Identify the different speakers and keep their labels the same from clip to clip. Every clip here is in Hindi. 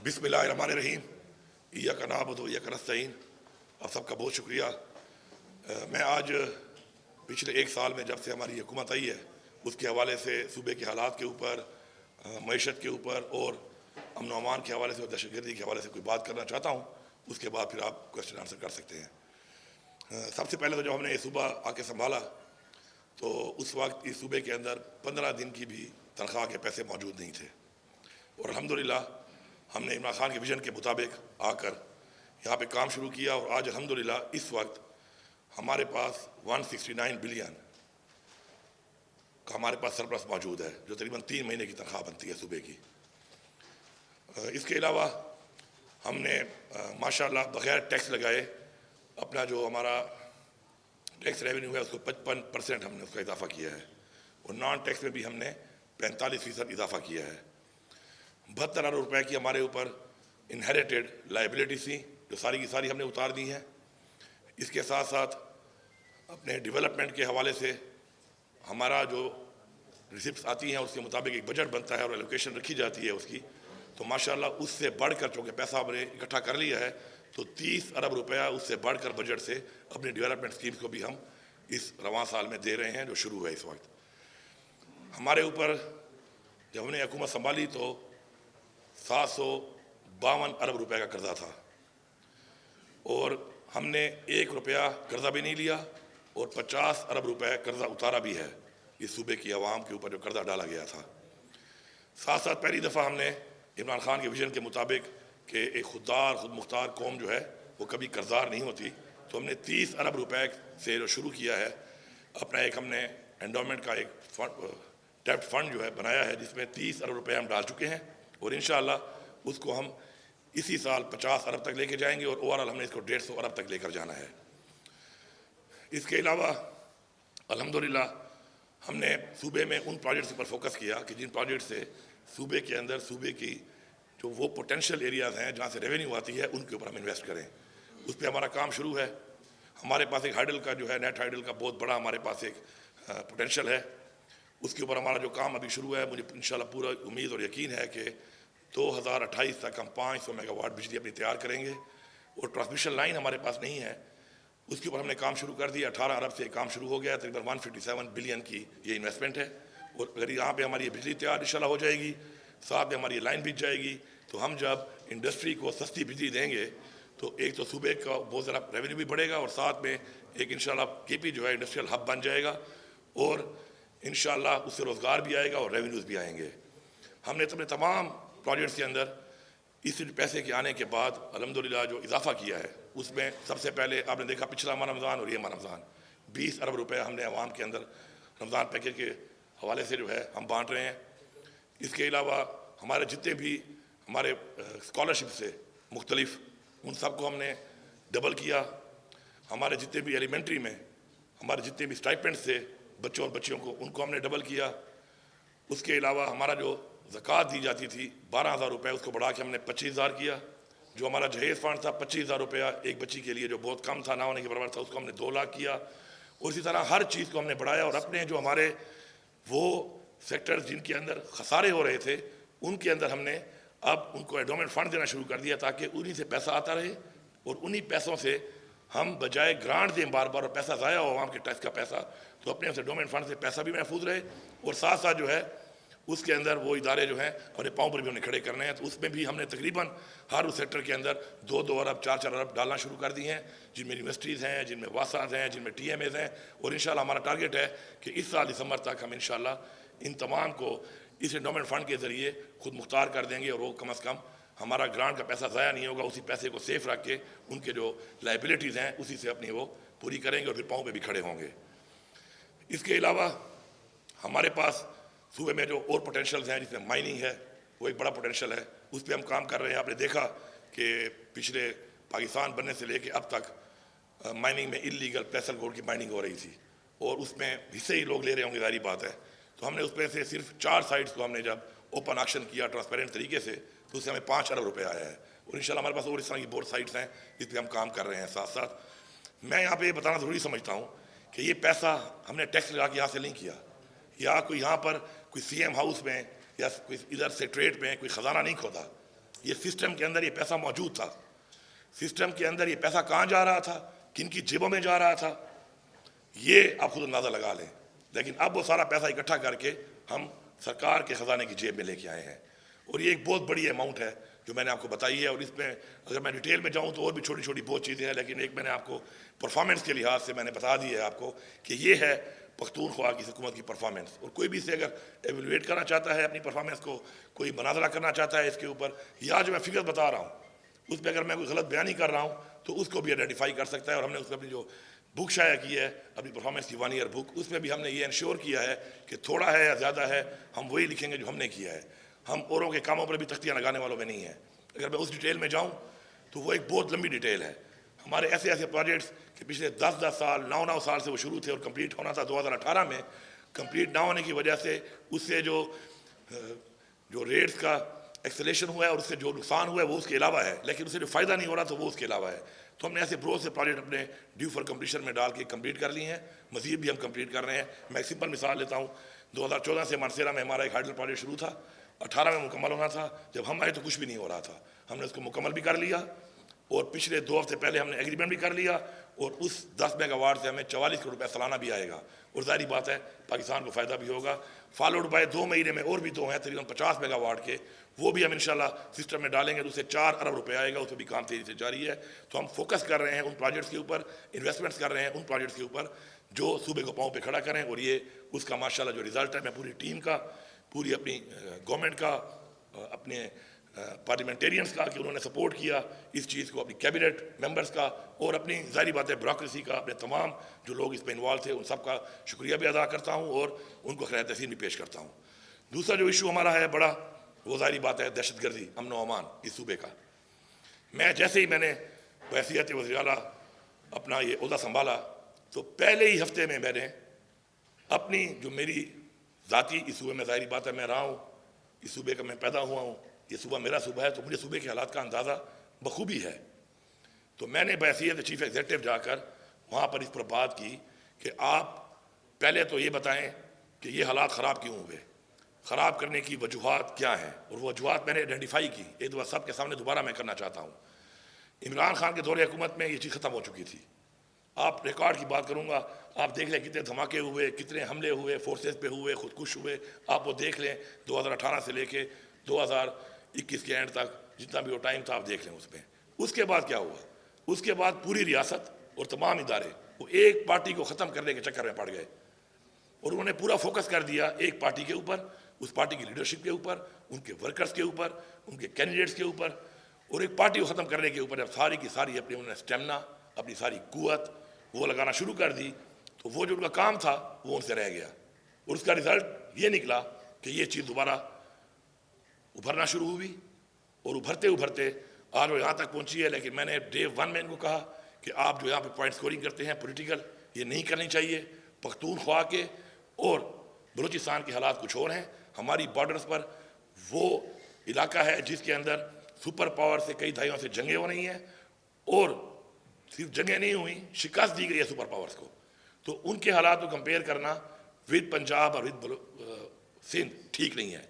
Speaker 1: बिस्मिल्लाहिर्रहमानिर्रहीम। इय्याका नअबुदु व इय्याका नस्तईन। आप सबका बहुत शुक्रिया। मैं आज पिछले एक साल में जब से हमारी हुकूमत आई है उसके हवाले से सूबे के हालात के ऊपर, मईशत के ऊपर और अमन अमान के हवाले से और दहशतगर्दी के हवाले से कोई बात करना चाहता हूँ। उसके बाद फिर आप क्वेश्चन आंसर कर सकते हैं। सबसे पहले तो जब हमने ये सूबा आके संभाला तो उस वक्त इस सूबे के अंदर 15 दिन की भी तनख्वाह के पैसे मौजूद नहीं थे और अल्हम्दुलिल्लाह हमने इमरान खान के विजन के मुताबिक आकर यहाँ पे काम शुरू किया और आज अल्हम्दुलिल्लाह इस वक्त हमारे पास 169 बिलियन का हमारे पास सरप्लस मौजूद है, जो तकरीबन 3 महीने की तनख्वाह बनती है सूबे की। इसके अलावा हमने माशाल्लाह बगैर टैक्स लगाए अपना जो हमारा टैक्स रेवेन्यू है उसको 55% हमने उसका इजाफा किया है और नॉन टैक्स में भी हमने 45% इजाफा किया है। 72 अरब रुपए की हमारे ऊपर इनहेरिटेड लाइबिलिटी थी जो सारी की सारी हमने उतार दी हैं। इसके साथ साथ अपने डेवलपमेंट के हवाले से हमारा जो रिसिप्ट आती हैं उसके मुताबिक एक बजट बनता है और एलोकेशन रखी जाती है उसकी, तो माशाल्लाह उससे बढ़कर चूँकि पैसा हमने इकट्ठा कर लिया है तो 30 अरब रुपया उससे बढ़कर बजट से अपनी डेवलपमेंट स्कीम्स को भी हम इस रवां साल में दे रहे हैं जो शुरू है इस वक्त। हमारे ऊपर जब हमने हुकूमत संभाली तो 752 अरब रुपए का कर्जा था और हमने 1 रुपया कर्जा भी नहीं लिया और 50 अरब रुपए कर्जा उतारा भी है इस सूबे की आवाम के ऊपर जो कर्जा डाला गया था। साथ साथ पहली दफ़ा हमने इमरान खान के विजन के मुताबिक कि एक खुद मुख्तार कौम जो है वो कभी कर्जदार नहीं होती, तो हमने 30 अरब रुपए से जो शुरू किया है अपना एक हमने एंडोमेंट का एक डेब्ट फंड जो है बनाया है जिसमें 30 अरब रुपए हम डाल चुके हैं और इंशाअल्लाह उसको हम इसी साल 50 अरब तक लेके जाएंगे और ओवरऑल हमने इसको 150 अरब तक लेकर जाना है। इसके अलावा अल्हम्दुलिल्लाह हमने सूबे में उन प्रोजेक्ट्स पर फोकस किया कि जिन प्रोजेक्ट से सूबे के अंदर सूबे की जो वो पोटेंशियल एरियाज़ हैं जहाँ से रेवेन्यू आती है उनके ऊपर हम इन्वेस्ट करें। उस पर हमारा काम शुरू है। हमारे पास एक हाइडल का जो है नेट हाइडल का बहुत बड़ा हमारे पास एक पोटेंशियल है, उसके ऊपर हमारा जो काम अभी शुरू है मुझे इंशाल्लाह पूरा उम्मीद और यकीन है कि 2028 तक हम 500 मेगावाट बिजली अपनी तैयार करेंगे। और ट्रांसमिशन लाइन हमारे पास नहीं है, उसके ऊपर हमने काम शुरू कर दिया। 18 अरब से काम शुरू हो गया, तकरीबन 157 बिलियन की ये इन्वेस्टमेंट है और अगर यहाँ पे हमारी बिजली तैयार इंशाल्लाह हो जाएगी, साथ में हमारी लाइन बिछ जाएगी, तो हम जब इंडस्ट्री को सस्ती बिजली देंगे तो एक तो सूबे का बहुत ज़्यादा रेवेन्यू भी बढ़ेगा और साथ में एक इंशाल्लाह केपी जो है इंडस्ट्रियल हब बन जाएगा और इंशाल्लाह उससे रोज़गार भी आएगा और रेवेन्यूज़ भी आएंगे। हमने अपने तमाम प्रोजेक्ट्स के अंदर इस पैसे के आने के बाद अल्हम्दुलिल्लाह जो इजाफा किया है उसमें सबसे पहले आपने देखा पिछला माह रमज़ान और ये माह रमज़ान 20 अरब रुपए हमने अवाम के अंदर रमज़ान पैकेज के हवाले से जो है हम बांट रहे हैं। इसके अलावा हमारे जितने भी हमारे स्कॉलरशिप से मुख्तलिफ उन सब को हमने डबल किया। हमारे जितने भी एलिमेंट्री में हमारे जितने भी स्टाइपेंड से बच्चों और बच्चियों को उनको हमने डबल किया। उसके अलावा हमारा जो ज़कात दी जाती थी 12,000 रुपये उसको बढ़ा के हमने 25,000 किया। जो हमारा जहेज़ फंड था 25,000 रुपया एक बच्ची के लिए जो बहुत कम था, ना होने के बराबर था, उसको हमने 2 लाख किया। और इसी तरह हर चीज़ को हमने बढ़ाया और अपने जो हमारे वो सेक्टर्स जिनके अंदर खसारे हो रहे थे उनके अंदर हमने अब उनको एंडोमेंट फंड देना शुरू कर दिया ताकि उन्हीं से पैसा आता रहे और उन्हीं पैसों से हम बजाय ग्रांट दें बार बार और पैसा ज़ाया हो आवाम के टैक्स का पैसा, तो अपने एंडोमेंट फंड से पैसा भी महफूज रहे और साथ साथ जो है उसके अंदर वो इदारे जो हैं अपने पाँव पर भी उन्हें खड़े करने हैं। तो उसमें भी हमने तकरीबन हर उस सेक्टर के अंदर 2-2 अरब 4-4 अरब डालना शुरू कर दिए हैं, जिनमें यूनिवर्सिटीज़ हैं, जिनमें वासाज हैं, जिनमें TMAs हैं और इंशाल्लाह हमारा टारगेट है कि इस साल दिसंबर तक हम इंशाल्लाह इन तमाम को इस एंडोमेंट फंड के ज़रिए खुद मुख्तार कर देंगे और वो कम अज़ कम हमारा ग्रांट का पैसा ज़ाया नहीं होगा। उसी पैसे को सेफ रख के उनके जो लाइबिलिटीज़ हैं उसी से अपनी वो पूरी करेंगे और फिर पाँव पे भी खड़े होंगे। इसके अलावा हमारे पास सूबे में जो और पोटेंशियल्स हैं जिसमें माइनिंग है वो एक बड़ा पोटेंशियल है, उस पर हम काम कर रहे हैं। आपने देखा कि पिछले पाकिस्तान बनने से लेके अब तक माइनिंग में इलीगल प्रेशर गोल्ड की माइनिंग हो रही थी और उसमें हिस्से ही लोग ले रहे होंगे, जारी बात है। तो हमने उसमें से सिर्फ 4 साइट्स को हमने जब ओपन ऑक्शन किया ट्रांसपेरेंट तरीके से तो उससे हमें 5 अरब रुपये आया है और इंशाल्लाह हमारे पास और इस तरह की बहुत साइट्स हैं जिस पर हम काम कर रहे हैं। साथ साथ मैं यहाँ पे बताना ज़रूरी समझता हूँ कि ये पैसा हमने टैक्स लगा के यहाँ से नहीं किया या कोई यहाँ पर कोई CM हाउस में या कोई इधर सेक्रेटरीट में कोई ख़जाना नहीं खोदा। ये सिस्टम के अंदर ये पैसा मौजूद था। सिस्टम के अंदर ये पैसा कहाँ जा रहा था, किन की जेबों में जा रहा था, ये आप खुद अंदाज़ा लगा लें। लेकिन अब वो सारा पैसा इकट्ठा करके हम सरकार के ख़जाने की जेब में लेके आए हैं, और ये एक बहुत बड़ी अमाउंट है जो मैंने आपको बताई है। और इसमें अगर मैं डिटेल में जाऊँ तो और भी छोटी छोटी बहुत चीज़ें हैं, लेकिन एक मैंने आपको परफॉर्मेंस के लिहाज से मैंने बता दी है आपको कि ये है पख्तूनख्वा की हुकूमत की परफॉर्मेंस। और कोई भी इसे अगर एवेलुएट करना चाहता है अपनी परफॉर्मेंस को, कोई मुनाजरा करना चाहता है इसके ऊपर, या जो मैं फिगर बता रहा हूँ उस पर अगर मैं कोई गलत बयानी कर रहा हूँ तो उसको भी आइडेंटिफाई कर सकता है। और हमने उसमें अपनी जो बुक शाया की है, अपनी परफॉर्मेंस की 1 ईयर बुक, उसमें भी हमने ये इंश्योर किया है कि थोड़ा है या ज़्यादा है हम वही लिखेंगे जो हमने किया है। हम औरों के कामों पर भी तख्तियाँ लगाने वालों में नहीं है। अगर मैं उस डिटेल में जाऊँ तो वो एक बहुत लंबी डिटेल है। हमारे ऐसे ऐसे प्रोजेक्ट्स कि पिछले 10-10 साल 9-9 साल से वो शुरू थे और कंप्लीट होना था 2018 में। कंप्लीट ना होने की वजह से उससे जो रेट्स का एक्सेलेरेशन हुआ है और उससे जो नुकसान हुआ है वो उसके अलावा है, लेकिन उससे जो फ़ायदा नहीं हो रहा तो वो उसके अलावा है। तो हमने ऐसे बहुत से प्रोजेक्ट अपने ड्यू फॉर कंप्लीशन में डाल के कंप्लीट कर लिए हैं, मज़ीद भी हम कंप्लीट कर रहे हैं। मैं एक सिंपल मिसाल लेता हूँ, 2014 से मानसेरा में हमारा एक हाइडल प्रोजेक्ट शुरू था, 18 में मुकम्मल होना था। जब हम आए तो कुछ भी नहीं हो रहा था, हमने उसको मुकम्मल भी कर लिया और पिछले 2 हफ्ते पहले हमने एग्रीमेंट भी कर लिया और उस 10 मेगावाट से हमें 44 करोड़ रुपये सालाना भी आएगा और जाहिर बात है पाकिस्तान को फ़ायदा भी होगा। फॉलोड बाय 2 महीने में और भी 2 हैं तकरीबन 50 मेगावाट के, वो भी हम इंशाल्लाह सिस्टम में डालेंगे तो उससे 4 अरब रुपये आएगा। उस पर भी काम तेज़ी से जारी है। तो हम फोकस कर रहे हैं उन प्रोजेक्ट्स के ऊपर, इन्वेस्टमेंट्स कर रहे हैं उन प्रोजेक्ट्स के ऊपर जो सूबे को पाँव पे खड़ा करें। और ये उसका माशाल्लाह जो रिज़ल्ट है, मैं पूरी टीम का, पूरी अपनी गवर्नमेंट का, अपने पार्लियामेंटेरियंस का कि उन्होंने सपोर्ट किया इस चीज़ को, अपनी कैबिनेट मेंबर्स का और अपनी ज़ाहिर बात है ब्यूरोक्रेसी का, अपने तमाम जो लोग इसमें इन्वॉल्व थे उन सब का शुक्रिया भी अदा करता हूँ और उनको खैर तहसीन भी पेश करता हूँ। दूसरा जो इशू हमारा है बड़ा, वो ज़ाहिर बात है दहशतगर्दी, अमन व अमान इस सूबे का। मैं जैसे ही मैंने बहसीयत वज़ीर आला अपना ये ओहदा संभाला तो पहले ही हफ्ते में मैंने अपनी जो मेरी ज़ाती इस सूबे में, ज़ाहिर बात है मैं रहा हूँ इस सूबे का, मैं पैदा हुआ हूँ, ये सूबा मेरा सूबा है तो मुझे सूबे के हालात का अंदाज़ा बखूबी है। तो मैंने बहसीयत चीफ एग्जीक्यूटिव जाकर वहाँ पर इस पर बात की कि आप पहले तो ये बताएं कि ये हालात ख़राब क्यों हुए, ख़राब करने की वजूहात क्या हैं। और वो वजूहात मैंने आइडेंटिफाई की, एक दफ़ा सब के सामने दोबारा मैं करना चाहता हूँ। इमरान खान के दौरे हुकूमत में ये चीज़ ख़त्म हो चुकी थी। आप रिकॉर्ड की बात करूँगा, आप देख लें कितने धमाके हुए, कितने हमले हुए, फोर्सेस पे हुए, खुदकुश हुए, आप वो देख लें 2018 से लेके 2021 के एंड तक जितना भी वो टाइम था आप देख लें उसमें। उसके बाद क्या हुआ, उसके बाद पूरी रियासत और तमाम इदारे वो एक पार्टी को ख़त्म करने के चक्कर में पड़ गए और उन्होंने पूरा फोकस कर दिया एक पार्टी के ऊपर, उस पार्टी की लीडरशिप के ऊपर, उनके वर्कर्स के ऊपर, उनके कैंडिडेट्स के ऊपर। और एक पार्टी को ख़त्म करने के ऊपर जब सारी की सारी अपनी उन्होंने स्टेमिना, अपनी सारी कुव्वत वो लगाना शुरू कर दी तो वो जो उनका काम था वो उनसे रह गया। और उसका रिज़ल्ट ये निकला कि ये चीज़ दोबारा उभरना शुरू हुई और उभरते उभरते आज वो यहाँ तक पहुँची है। लेकिन मैंने डे 1 में इनको कहा कि आप जो यहाँ पे पॉइंट स्कोरिंग करते हैं पॉलिटिकल, ये नहीं करनी चाहिए। पख्तूनख्वा के और बलूचिस्तान के हालात कुछ और हैं। हमारी बॉर्डर्स पर वो इलाका है जिसके अंदर सुपर पावर से कई दहाइयों से जंगें हो रही हैं और सिर्फ जंगें नहीं हुई, शिकस्त दी गई है सुपर पावर्स को। तो उनके हालात को कंपेयर करना विद पंजाब और विद सिंध ठीक नहीं है।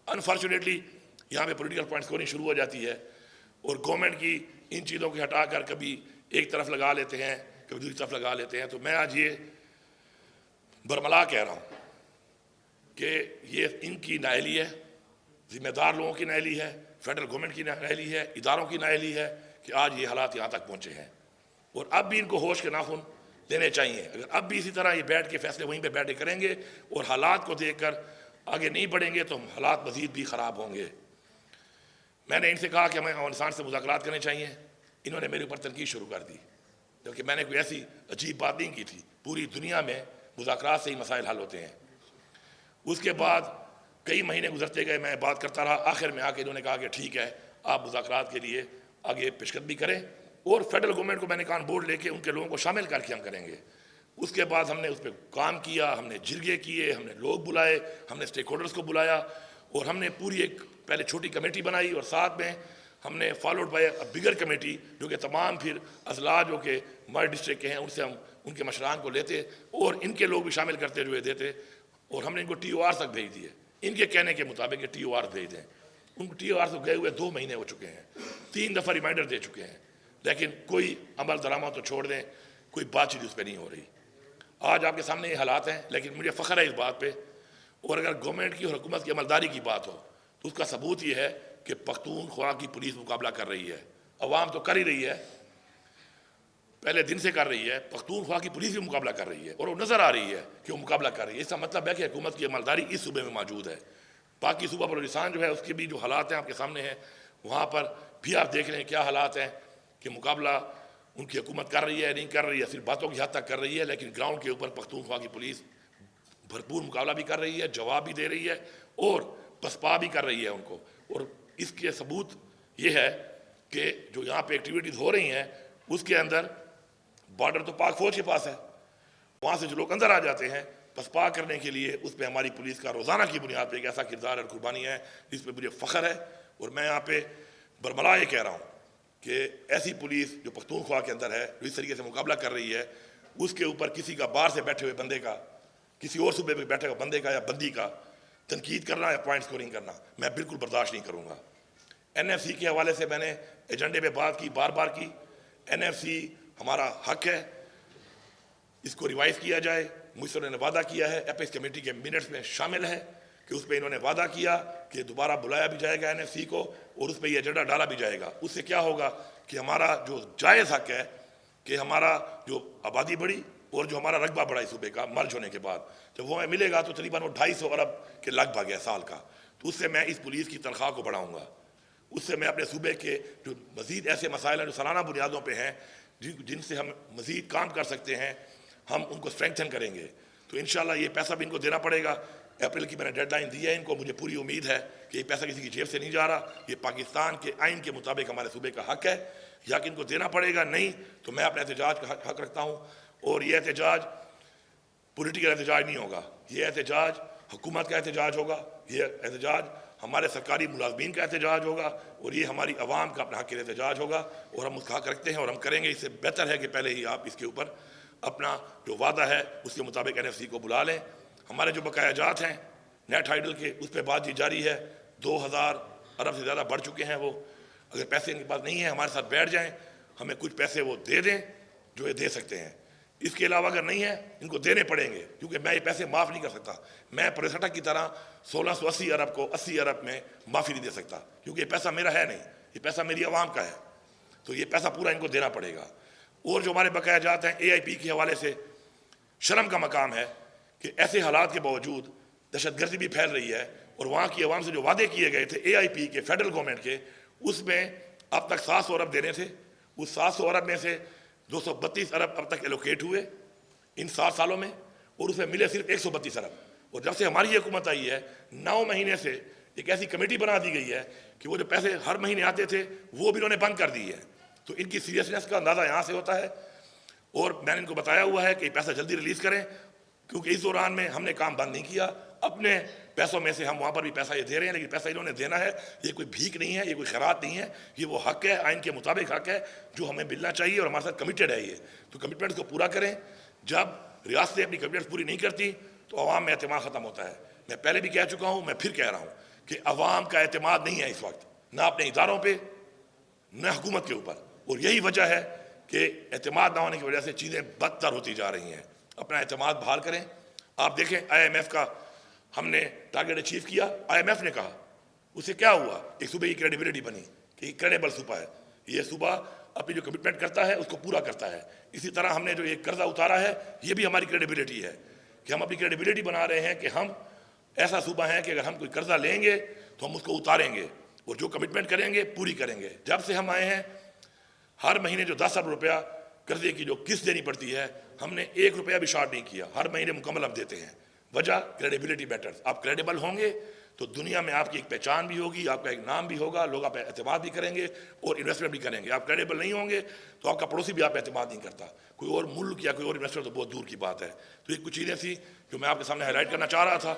Speaker 1: अनफॉर्चुनेटली यहाँ पे पॉलिटिकल पॉइंट स्कोरिंग शुरू हो जाती है और गवर्नमेंट की इन चीज़ों को हटाकर कभी एक तरफ लगा लेते हैं, कभी दूसरी तरफ लगा लेते हैं। तो मैं आज ये बरमला कह रहा हूँ कि ये इनकी नाअहली है, जिम्मेदार लोगों की नाअहली है, फेडरल गवर्नमेंट की नाअहली है, इदारों की नाअहली है कि आज ये हालात यहाँ तक पहुँचे हैं। और अब भी इनको होश के नाखून लेने चाहिए। अगर अब भी इसी तरह ये बैठ के फैसले वहीं पे बैठे करेंगे और हालात को देखकर आगे नहीं बढ़ेंगे तो हालात मज़ीद भी ख़राब होंगे। मैंने इनसे कहा कि हमें अफगानिस्तान से मुज़ाकरात करने चाहिए, इन्होंने मेरे ऊपर तनकीद शुरू कर दी, जबकि मैंने कोई ऐसी अजीब बात नहीं की थी। पूरी दुनिया में मुज़ाकरात से ही मसाइल हल होते हैं। उसके बाद कई महीने गुजरते गए, मैं बात करता रहा, आखिर में आके इन्होंने कहा कि ठीक है आप मुज़ाकरात के लिए आगे पेशकदमी करें और फेडरल गवर्नमेंट को मैंने कान बोर्ड लेके उनके लोगों को शामिल करके हम करेंगे। उसके बाद हमने उस पर काम किया, हमने जिरगे किए, हमने लोग बुलाए, हमने स्टेक होल्डर्स को बुलाया और हमने पूरी एक पहले छोटी कमेटी बनाई और साथ में हमने फॉलोड बाय बिगर कमेटी जो कि तमाम फिर अजला जो कि मर्ड डिस्ट्रिक्ट के हैं उनसे हम उनके मशरान को लेते और इनके लोग भी शामिल करते हुए देते और हमने इनको TOR तक भेज दिए, इनके कहने के मुताबिक TOR भेज दें। उनको TOR से गए हुए 2 महीने हो चुके हैं, 3 दफ़ा रिमाइंडर दे चुके हैं, लेकिन कोई अमल दरामद तो छोड़ दें, कोई बातचीत उस पर नहीं हो रही। आज आपके सामने ये हालात हैं, लेकिन मुझे फ़ख्र है इस बात पे। और अगर गवर्नमेंट की और हुकूमत की अमलदारी की बात हो तो उसका सबूत ये है कि पख्तूनख्वा की पुलिस मुकाबला कर रही है। अवाम तो कर ही रही है, पहले दिन से कर रही है, पख्तूनख्वा की पुलिस भी मुकाबला कर रही है और वो नज़र आ रही है कि वो मुकाबला कर रही है। इसका मतलब है कि हुकूमत की अमलदारी इस सूबे में मौजूद है। बाकी सूबा बलूचिस्तान जो है उसके भी जो हालात हैं आपके सामने हैं, वहाँ पर भी आप देख रहे हैं क्या हालात हैं कि मुकाबला उनकी हुकूमत कर रही है, नहीं कर रही है, सिर्फ बातों की हद तक कर रही है, लेकिन ग्राउंड के ऊपर पख्तूनख्वा की पुलिस भरपूर मुकाबला भी कर रही है, जवाब भी दे रही है और पसपा भी कर रही है उनको। और इसके सबूत ये है कि जो यहाँ पे एक्टिविटीज़ हो रही हैं उसके अंदर बॉर्डर तो पाक फौज के पास है, वहाँ से जो लोग अंदर आ जाते हैं पसपा करने के लिए, उस पर हमारी पुलिस का रोज़ाना की बुनियाद पर एक ऐसा किरदार और कुर्बानी है जिस पर मुझे फ़ख्र है। और मैं यहाँ पे बरमला ये कह रहा हूँ कि ऐसी पुलिस जो पख्तूनख्वा के अंदर है, जो इस तरीके से मुकाबला कर रही है, उसके ऊपर किसी का बाहर से बैठे हुए बंदे का, किसी और सूबे में बैठे हुए बंदे का या बंदी का तनकीद करना या पॉइंट स्कोरिंग करना मैं बिल्कुल बर्दाश्त नहीं करूँगा। NFC के हवाले से मैंने एजेंडे पे बात की, बार बार की। NFC हमारा हक है, इसको रिवाइज किया जाए। मुझसे उन्होंने वादा किया है, एपेक्स कमेटी के मिनट्स में शामिल है कि उस पर इन्होंने वादा किया कि दोबारा बुलाया भी जाएगा NFC को और उस पर यह एजेंडा डाला भी जाएगा। उससे क्या होगा कि हमारा जो जायज़ हक है कि हमारा जो आबादी बढ़ी और जो हमारा रकबा बढ़ा इस सूबे का मर्ज होने के बाद, जब वो हमें मिलेगा तो तकरीबन वो 250 अरब के लगभग है साल का, तो उससे मैं इस पुलिस की तनख्वाह को बढ़ाऊँगा। उससे मैं अपने सूबे के जो मज़ीद ऐसे मसाइल हैं जो सालाना बुनियादों पर हैं, जिनसे हम मज़ीद काम कर सकते हैं, हम उनको स्ट्रेंथन करेंगे। तो इंशाल्लाह ये पैसा भी इनको देना पड़ेगा। अप्रैल की मैंने डेडलाइन दी है इनको। मुझे पूरी उम्मीद है कि ये पैसा किसी की जेब से नहीं जा रहा, ये पाकिस्तान के आइन के मुताबिक हमारे सूबे का हक है, या कि इनको देना पड़ेगा। नहीं तो मैं अपने एहतजाज का हक रखता हूँ और ये एहतजाज पॉलिटिकल एहतजाज नहीं होगा, ये एहतजाज हुकूमत का एहतजाज होगा, ये एहतजाज हमारे सरकारी मुलाजमीन का एहतजाज होगा और ये हमारी आवाम का अपना हक के एहतजाज होगा और हम उसका हक रखते हैं और हम करेंगे। इससे बेहतर है कि पहले ही आप इसके ऊपर अपना जो वादा है उसके मुताबिक NFC को बुला लें। हमारे जो बकायाजात हैं नेट हाइडल के, उस पर बातचीत जारी है। 2000 अरब से ज़्यादा बढ़ चुके हैं वो। अगर पैसे इनके पास नहीं है हमारे साथ बैठ जाएं, हमें कुछ पैसे वो दे दें जो ये दे सकते हैं। इसके अलावा अगर नहीं है इनको देने पड़ेंगे, क्योंकि मैं ये पैसे माफ़ नहीं कर सकता। मैं प्रेसटा की तरह 1680 अरब को 80 अरब में माफ़ी नहीं दे सकता, क्योंकि ये पैसा मेरा है नहीं, ये पैसा मेरी आवाम का है। तो ये पैसा पूरा इनको देना पड़ेगा। और जो हमारे बकायाजात हैं AIP के हवाले से, शर्म का मकाम है कि ऐसे हालात के बावजूद दहशतगर्दी भी फैल रही है और वहाँ की आवाम से जो वादे किए गए थे AIP के, फेडरल गवर्नमेंट के, उसमें अब तक 700 अरब देने थे। उस 700 अरब में से 232 अरब अब तक एलोकेट हुए इन 7 सालों में और उसमें मिले सिर्फ 132 अरब। और जब से हमारी हुकूमत आई है 9 महीने से एक ऐसी कमेटी बना दी गई है कि वो जो पैसे हर महीने आते थे वो भी उन्होंने बंद कर दी है। तो इनकी सीरियसनेस का अंदाज़ा यहाँ से होता है। और मैंने इनको बताया हुआ है कि पैसा जल्दी रिलीज़ करें, क्योंकि इस दौरान में हमने काम बंद नहीं किया। अपने पैसों में से हम वहाँ पर भी पैसा ये दे रहे हैं, लेकिन पैसा इन्होंने देना है। ये कोई भीख नहीं है, ये कोई खैरात नहीं है, ये वो हक है, आइन के मुताबिक हक है जो हमें मिलना चाहिए और हमारे साथ कमिटेड है ये। तो कमिटमेंट्स को पूरा करें। जब रियासतें अपनी कमिटमेंट्स पूरी नहीं करती तो अवाम में एतमाद ख़त्म होता है। मैं पहले भी कह चुका हूँ, मैं फिर कह रहा हूँ कि अवाम का एतमाद नहीं है इस वक्त, ना अपने इदारों पर न हुकूमत के ऊपर। और यही वजह है कि एतमाद ना होने की वजह से चीज़ें बदतर होती जा रही हैं। अपना एतमाद बहाल करें। आप देखें IMF का हमने टारगेट अचीव किया, IMF ने कहा, उससे क्या हुआ? एक सूबे की क्रेडिबिलिटी बनी कि क्रेडिबल सूबा है, ये सूबा अपनी जो कमिटमेंट करता है उसको पूरा करता है। इसी तरह हमने जो एक कर्जा उतारा है ये भी हमारी क्रेडिबिलिटी है कि हम अपनी क्रेडिबिलिटी बना रहे हैं कि हम ऐसा सूबा है कि अगर हम कोई कर्जा लेंगे तो हम उसको उतारेंगे और जो कमिटमेंट करेंगे पूरी करेंगे। जब से हम आए हैं हर महीने जो 10 अरब रुपया कर्जे की जो किस्त देनी पड़ती है, हमने 1 रुपया भी शॉर्ट नहीं किया, हर महीने मुकम्मल अब देते हैं। वजह क्रेडिबिलिटी मैटर्स। आप क्रेडिबल होंगे तो दुनिया में आपकी एक पहचान भी होगी, आपका एक नाम भी होगा, लोग आप एतमाद भी करेंगे और इन्वेस्टमेंट भी करेंगे। आप क्रेडिबल नहीं होंगे तो आपका पड़ोसी भी आप एतमाद नहीं करता, कोई और मुल्क या कोई और इन्वेस्टर तो बहुत दूर की बात है। तो ये कुछ चीज़ें थी जो मैं आपके सामने हाईलाइट करना चाह रहा था।